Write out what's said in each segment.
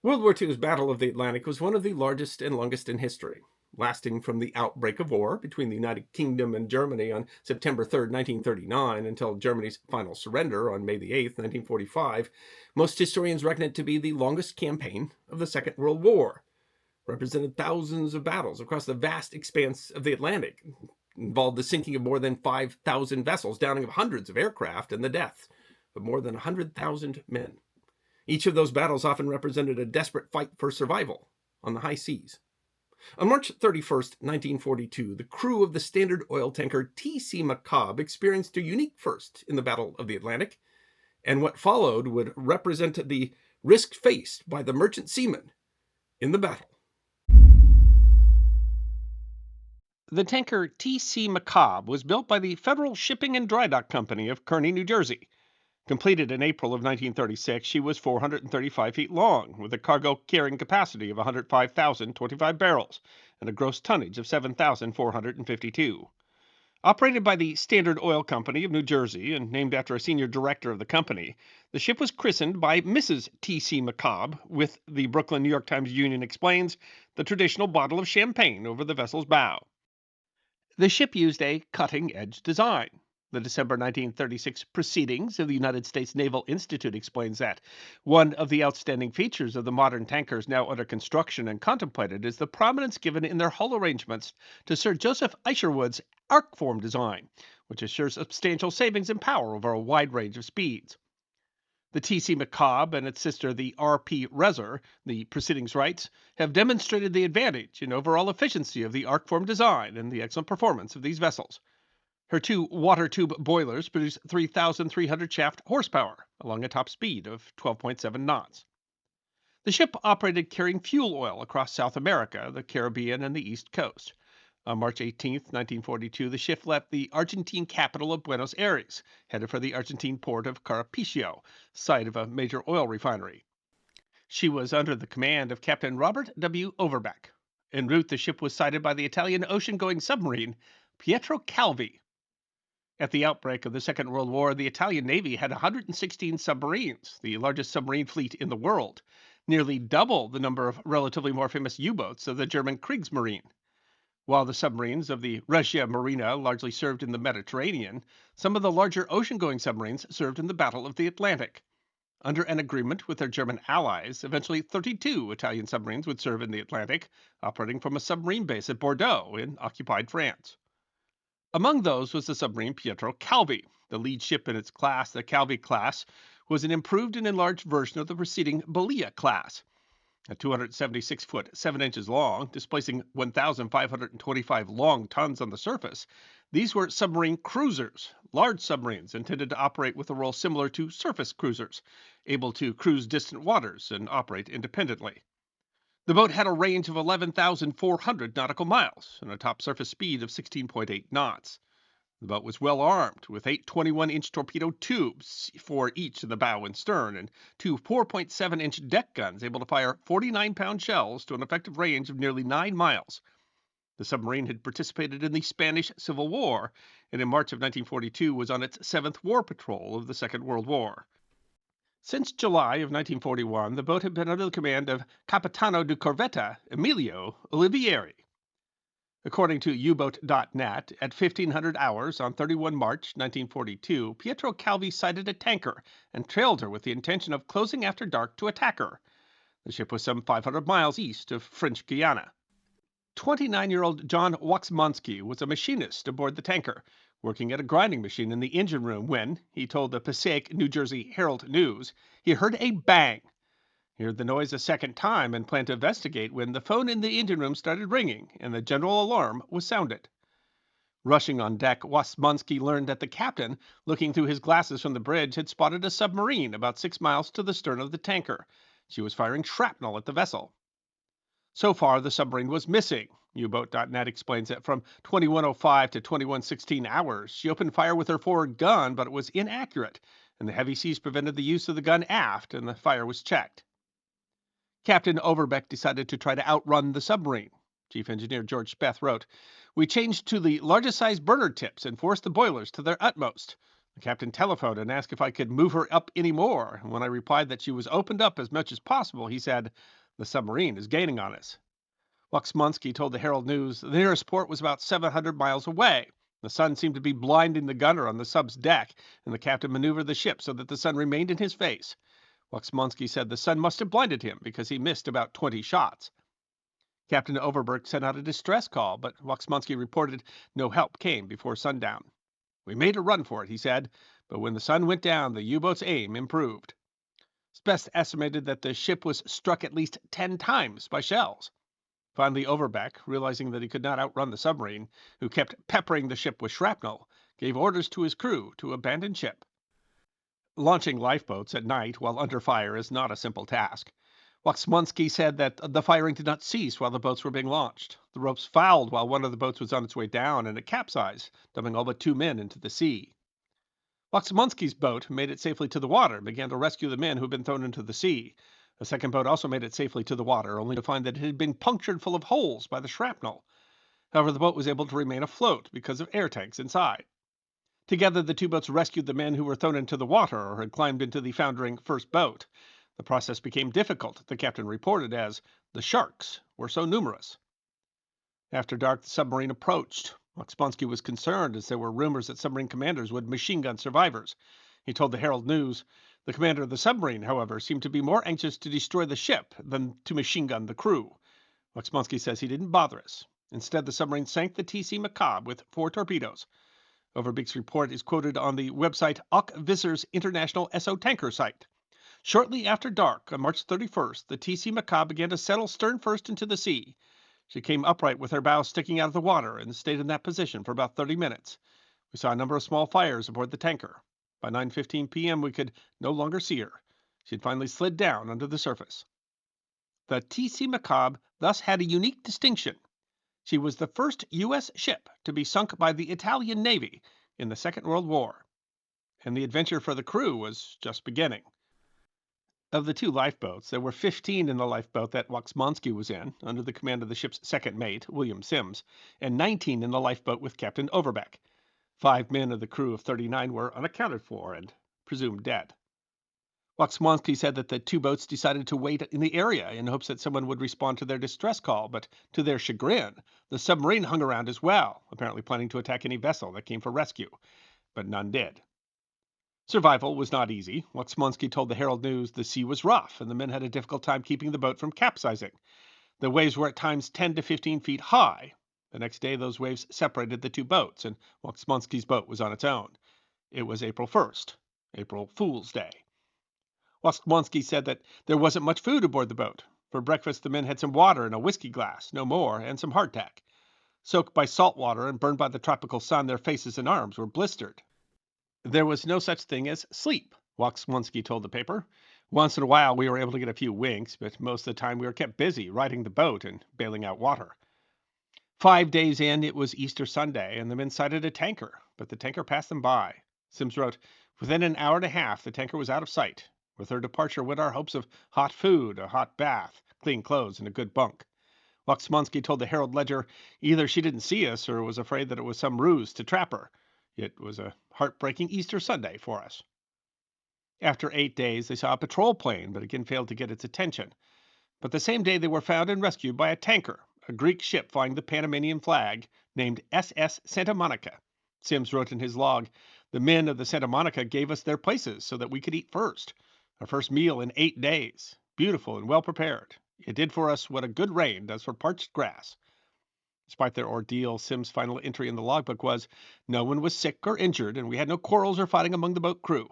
World War II's Battle of the Atlantic was one of the largest and longest in history, lasting from the outbreak of war between the United Kingdom and Germany on September 3rd, 1939, until Germany's final surrender on May 8th, 1945. Most historians reckon it to be the longest campaign of the Second World War. Represented thousands of battles across the vast expanse of the Atlantic, involved the sinking of more than 5,000 vessels, downing of hundreds of aircraft, and the death of more than 100,000 men. Each of those battles often represented a desperate fight for survival on the high seas. On March 31st, 1942, the crew of the Standard oil tanker T.C. McCobb experienced a unique first in the Battle of the Atlantic, and what followed would represent the risk faced by the merchant seamen in the battle. The tanker T.C. McCobb was built by the Federal Shipping and Dry Dock Company of Kearny, New Jersey. Completed in April of 1936, she was 435 feet long, with a cargo carrying capacity of 105,025 barrels and a gross tonnage of 7,452. Operated by the Standard Oil Company of New Jersey and named after a senior director of the company, the ship was christened by Mrs. T.C. McCobb, with, the Brooklyn New York Times Union explains, the traditional bottle of champagne over the vessel's bow. The ship used a cutting-edge design. The December 1936 Proceedings of the United States Naval Institute explains that one of the outstanding features of the modern tankers now under construction and contemplated is the prominence given in their hull arrangements to Sir Joseph Isherwood's arc-form design, which assures substantial savings in power over a wide range of speeds. The T.C. McCobb and its sister, the R.P. Reser, the Proceedings writes, have demonstrated the advantage and overall efficiency of the arc-form design and the excellent performance of these vessels. Her two water tube boilers produce 3,300 shaft horsepower along a top speed of 12.7 knots. The ship operated carrying fuel oil across South America, the Caribbean, and the East Coast. On March 18, 1942, the ship left the Argentine capital of Buenos Aires, headed for the Argentine port of Carapiccio, site of a major oil refinery. She was under the command of Captain Robert W. Overbeck. En route, the ship was sighted by the Italian ocean-going submarine Pietro Calvi. At the outbreak of the Second World War, the Italian Navy had 116 submarines, the largest submarine fleet in the world, nearly double the number of relatively more famous U-boats of the German Kriegsmarine. While the submarines of the Regia Marina largely served in the Mediterranean, some of the larger ocean-going submarines served in the Battle of the Atlantic. Under an agreement with their German allies, eventually 32 Italian submarines would serve in the Atlantic, operating from a submarine base at Bordeaux in occupied France. Among those was the submarine Pietro Calvi. The lead ship in its class, the Calvi class, was an improved and enlarged version of the preceding Belia class. At 276 foot 7 inches long, displacing 1,525 long tons on the surface, these were submarine cruisers, large submarines intended to operate with a role similar to surface cruisers, able to cruise distant waters and operate independently. The boat had a range of 11,400 nautical miles and a top surface speed of 16.8 knots. The boat was well armed, with 8 21-inch torpedo tubes for each of the bow and stern, and 2 4.7-inch deck guns able to fire 49-pound shells to an effective range of nearly 9 miles. The submarine had participated in the Spanish Civil War, and in March of 1942 was on its 7th war patrol of the Second World War. Since July of 1941, the boat had been under the command of Capitano di Corvetta Emilio Olivieri. According to U-Boat.net, at 1500 hours on 31 March 1942, Pietro Calvi sighted a tanker and trailed her with the intention of closing after dark to attack her. The ship was some 500 miles east of French Guiana. 29-year-old John Waxmansky was a machinist aboard the tanker, working at a grinding machine in the engine room when, he told the Passaic, New Jersey Herald News, he heard a bang. He heard the noise a second time and planned to investigate when the phone in the engine room started ringing and the general alarm was sounded. Rushing on deck, Wasmansky learned that the captain, looking through his glasses from the bridge, had spotted a submarine about 6 miles to the stern of the tanker. She was firing shrapnel at the vessel. So far, the submarine was missing. U-Boat.net explains that from 21:05 to 21:16 hours, she opened fire with her forward gun, but it was inaccurate, and the heavy seas prevented the use of the gun aft, and the fire was checked. Captain Overbeck decided to try to outrun the submarine. Chief Engineer George Speth wrote, "We changed to the largest size burner tips and forced the boilers to their utmost. The captain telephoned and asked if I could move her up any more. When I replied that she was opened up as much as possible, he said, "The submarine is gaining on us." Waxmonsky told the Herald News the nearest port was about 700 miles away. The sun seemed to be blinding the gunner on the sub's deck, and the captain maneuvered the ship so that the sun remained in his face. Waxmonsky said the sun must have blinded him because he missed about 20 shots. Captain Overberg sent out a distress call, but Waxmonsky reported no help came before sundown. "We made a run for it," he said, "but when the sun went down, the U-boat's aim improved." It's best estimated that the ship was struck at least 10 times by shells. Finally, Overbeck, realizing that he could not outrun the submarine, who kept peppering the ship with shrapnel, gave orders to his crew to abandon ship. Launching lifeboats at night while under fire is not a simple task. Waxmonsky said that the firing did not cease while the boats were being launched. The ropes fouled while one of the boats was on its way down, and it capsized, dumping all but 2 men into the sea. Waxmonsky's boat made it safely to the water and began to rescue the men who had been thrown into the sea. A second boat also made it safely to the water, only to find that it had been punctured full of holes by the shrapnel. However, the boat was able to remain afloat because of air tanks inside. Together, the two boats rescued the men who were thrown into the water or had climbed into the foundering first boat. The process became difficult, the captain reported, as the sharks were so numerous. After dark, the submarine approached. Waxmonsky was concerned as there were rumors that submarine commanders would machine gun survivors. He told the Herald News, "The commander of the submarine, however, seemed to be more anxious to destroy the ship than to machine gun the crew." Waxmonsky says he didn't bother us. Instead, the submarine sank the TC McCobb with 4 torpedoes. Overbeek's report is quoted on the website Visser's International SO Tanker site. Shortly after dark, on March 31st, the TC McCobb began to settle stern first into the sea. She came upright with her bow sticking out of the water and stayed in that position for about 30 minutes. We saw a number of small fires aboard the tanker. By 9:15 p.m., we could no longer see her. She had finally slid down under the surface. The TC McCobb thus had a unique distinction. She was the first U.S. ship to be sunk by the Italian Navy in the Second World War, and the adventure for the crew was just beginning. Of the 2 lifeboats, there were 15 in the lifeboat that Waxmonsky was in, under the command of the ship's second mate, William Sims, and 19 in the lifeboat with Captain Overbeck. 5 men of the crew of 39 were unaccounted for and presumed dead. Waxmonsky said that the 2 boats decided to wait in the area in hopes that someone would respond to their distress call, but to their chagrin, the submarine hung around as well, apparently planning to attack any vessel that came for rescue, but none did. Survival was not easy. Waxmonsky told the Herald News the sea was rough and the men had a difficult time keeping the boat from capsizing. The waves were at times 10 to 15 feet high. The next day, those waves separated the 2 boats, and Waxmonsky's boat was on its own. It was April 1st, April Fool's Day. Waxmonsky said that there wasn't much food aboard the boat. For breakfast, the men had some water in a whiskey glass, no more, and some hardtack. Soaked by salt water and burned by the tropical sun, their faces and arms were blistered. There was no such thing as sleep, Waxmonsky told the paper. Once in a while, we were able to get a few winks, but most of the time we were kept busy riding the boat and bailing out water. 5 days in, it was Easter Sunday, and the men sighted a tanker, but the tanker passed them by. Sims wrote, "Within an hour and a half, the tanker was out of sight. With her departure went our hopes of hot food, a hot bath, clean clothes, and a good bunk." Waxmonsky told the Herald Ledger either she didn't see us or was afraid that it was some ruse to trap her. It was a heartbreaking Easter Sunday for us. After 8 days, they saw a patrol plane, but again failed to get its attention. But the same day, they were found and rescued by a tanker, a Greek ship flying the Panamanian flag, named SS Santa Monica. Sims wrote in his log, "The men of the Santa Monica gave us their places so that we could eat first. Our first meal in 8 days. Beautiful and well prepared. It did for us what a good rain does for parched grass." Despite their ordeal, Sims' final entry in the logbook was, "No one was sick or injured, and we had no quarrels or fighting among the boat crew.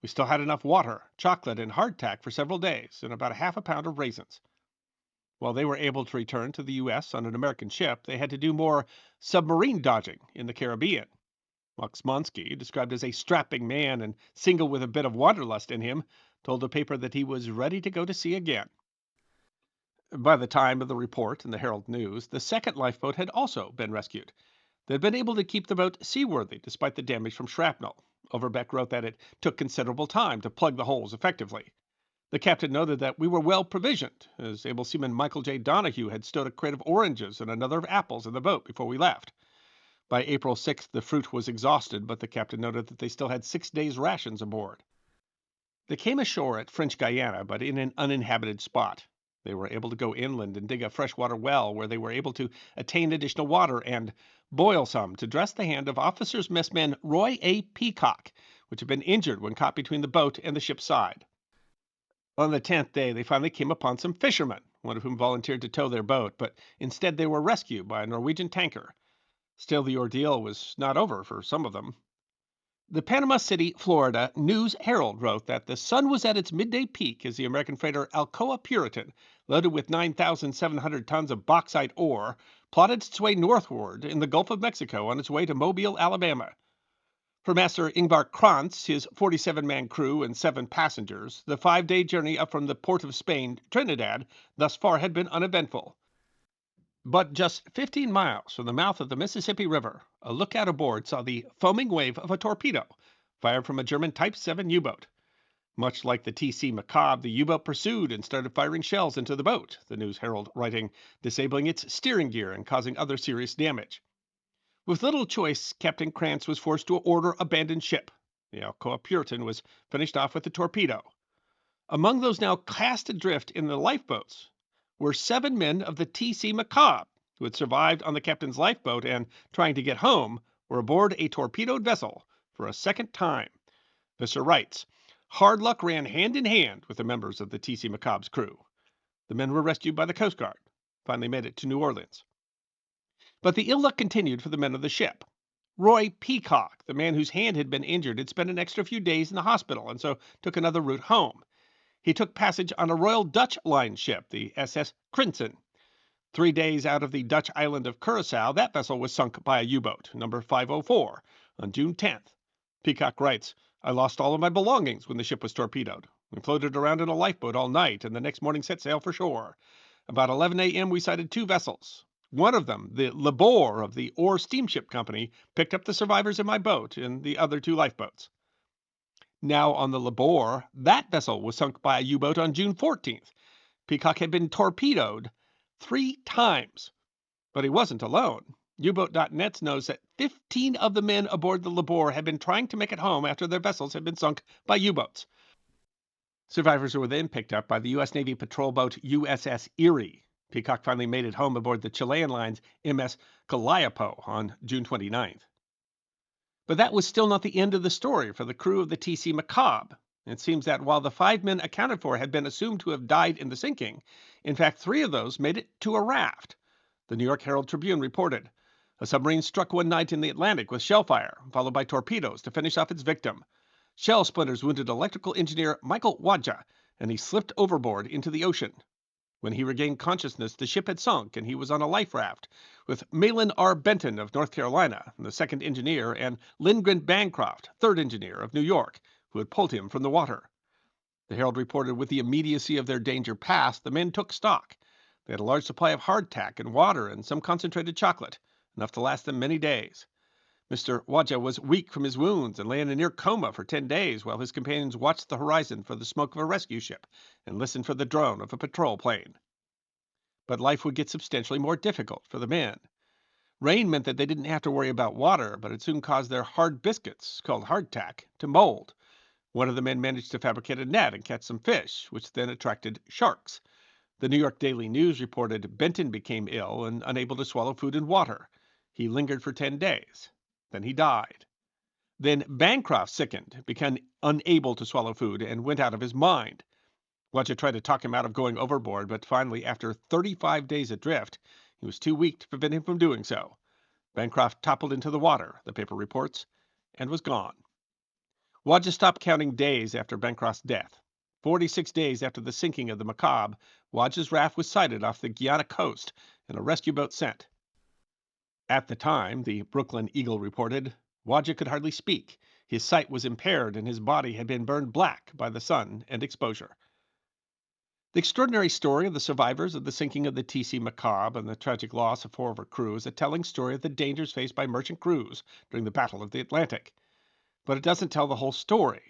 We still had enough water, chocolate, and hardtack for several days, and about half a pound of raisins." While they were able to return to the U.S. on an American ship, they had to do more submarine dodging in the Caribbean. Waxmonsky, described as a strapping man and single with a bit of wanderlust in him, told the paper that he was ready to go to sea again. By the time of the report in the Herald News, the second lifeboat had also been rescued. They had been able to keep the boat seaworthy despite the damage from shrapnel. Overbeck wrote that it took considerable time to plug the holes effectively. The captain noted that we were well provisioned, as able seaman Michael J. Donahue had stowed a crate of oranges and another of apples in the boat before we left. By April 6th, the fruit was exhausted, but the captain noted that they still had 6 days' rations aboard. They came ashore at French Guiana, but in an uninhabited spot. They were able to go inland and dig a freshwater well where they were able to attain additional water and boil some to dress the hand of officer's messman Roy A. Peacock, which had been injured when caught between the boat and the ship's side. On the 10th day, they finally came upon some fishermen, one of whom volunteered to tow their boat, but instead they were rescued by a Norwegian tanker. Still, the ordeal was not over for some of them. The Panama City, Florida News Herald wrote that the sun was at its midday peak as the American freighter Alcoa Puritan, loaded with 9,700 tons of bauxite ore, plotted its way northward in the Gulf of Mexico on its way to Mobile, Alabama. For Master Ingvar Krantz, his 47-man crew, and 7 passengers, the 5-day journey up from the port of Spain, Trinidad, thus far had been uneventful. But just 15 miles from the mouth of the Mississippi River, a lookout aboard saw the foaming wave of a torpedo fired from a German Type 7 U-boat. Much like the T.C. McCobb, the U-boat pursued and started firing shells into the boat, the News Herald writing, disabling its steering gear and causing other serious damage. With little choice, Captain Krantz was forced to order abandon ship. The Alcoa Puritan was finished off with a torpedo. Among those now cast adrift in the lifeboats were 7 men of the T.C. McCobb, who had survived on the captain's lifeboat and, trying to get home, were aboard a torpedoed vessel for a second time. Visser writes, hard luck ran hand in hand with the members of the T.C. McCobb's crew. The men were rescued by the Coast Guard, finally made it to New Orleans. But the ill luck continued for the men of the ship. Roy Peacock, the man whose hand had been injured, had spent an extra few days in the hospital and so took another route home. He took passage on a Royal Dutch Line ship, the SS Crimson. 3 days out of the Dutch island of Curaçao, that vessel was sunk by a U-boat, number 504, on June 10th. Peacock writes, I lost all of my belongings when the ship was torpedoed. We floated around in a lifeboat all night and the next morning set sail for shore. About 11 a.m. we sighted 2 vessels. One of them, the Labor of the Orr Steamship Company, picked up the survivors in my boat and the other 2 lifeboats. Now on the Labor, that vessel was sunk by a U-boat on June 14th. Peacock had been torpedoed 3 times, but he wasn't alone. U-boat.net knows that 15 of the men aboard the Labor had been trying to make it home after their vessels had been sunk by U-boats. Survivors were then picked up by the U.S. Navy patrol boat USS Erie. Peacock finally made it home aboard the Chilean line's MS Calliope on June 29th. But that was still not the end of the story for the crew of the T.C. McCobb. It seems that while the 5 men accounted for had been assumed to have died in the sinking, in fact 3 of those made it to a raft. The New York Herald Tribune reported, a submarine struck one night in the Atlantic with shellfire, followed by torpedoes to finish off its victim. Shell splinters wounded electrical engineer Michael Wadja, and he slipped overboard into the ocean. When he regained consciousness, the ship had sunk, and he was on a life raft with Malin R. Benton of North Carolina, the 2nd engineer, and Lindgren Bancroft, 3rd engineer of New York, who had pulled him from the water. The Herald reported with the immediacy of their danger past, the men took stock. They had a large supply of hardtack and water and some concentrated chocolate, enough to last them many days. Mr. Wadja was weak from his wounds and lay in a near coma for 10 days while his companions watched the horizon for the smoke of a rescue ship and listened for the drone of a patrol plane. But life would get substantially more difficult for the men. Rain meant that they didn't have to worry about water, but it soon caused their hard biscuits, called hardtack, to mold. One of the men managed to fabricate a net and catch some fish, which then attracted sharks. The New York Daily News reported Benton became ill and unable to swallow food and water. He lingered for 10 days. Then he died. Then Bancroft sickened, became unable to swallow food, and went out of his mind. Wadja tried to talk him out of going overboard, but finally, after 35 days adrift, he was too weak to prevent him from doing so. Bancroft toppled into the water, the paper reports, and was gone. Wadja stopped counting days after Bancroft's death. 46 days after the sinking of the McCobb, Wadja's raft was sighted off the Guyana coast and a rescue boat sent. At the time, the Brooklyn Eagle reported, Wadja could hardly speak. His sight was impaired and his body had been burned black by the sun and exposure. The extraordinary story of the survivors of the sinking of the T.C. McCobb and the tragic loss of 4 of her crew is a telling story of the dangers faced by merchant crews during the Battle of the Atlantic. But it doesn't tell the whole story.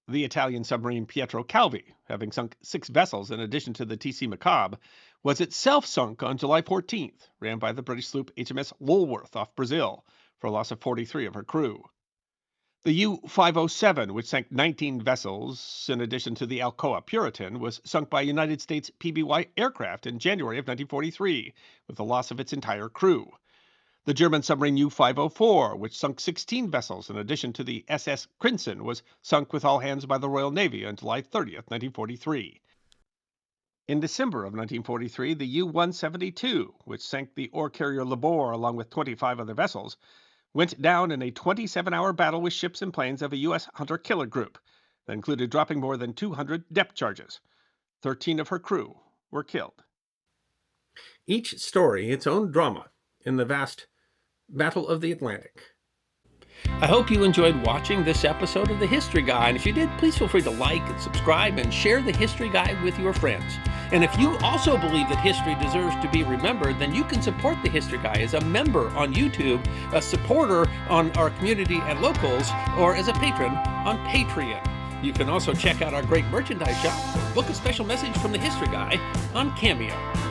The Italian submarine Pietro Calvi, having sunk 6 vessels in addition to the TC McCobb, was itself sunk on July 14th, ran by the British sloop HMS Woolworth off Brazil, for a loss of 43 of her crew. The U-507, which sank 19 vessels in addition to the Alcoa Puritan, was sunk by United States PBY aircraft in January of 1943, with the loss of its entire crew. The German submarine U-504, which sunk 16 vessels in addition to the SS Crimson, was sunk with all hands by the Royal Navy on July 30th, 1943. In December of 1943, the U-172, which sank the ore carrier Labor along with 25 other vessels, went down in a 27-hour battle with ships and planes of a U.S. hunter-killer group that included dropping more than 200 depth charges. 13 of her crew were killed. Each story its own drama in the vast Battle of the Atlantic. I hope you enjoyed watching this episode of The History Guy, and if you did, please feel free to like and subscribe and share The History Guy with your friends. And if you also believe that history deserves to be remembered, then you can support The History Guy as a member on YouTube, a supporter on our community at Locals, or as a patron on Patreon. You can also check out our great merchandise shop or book a special message from The History Guy on Cameo.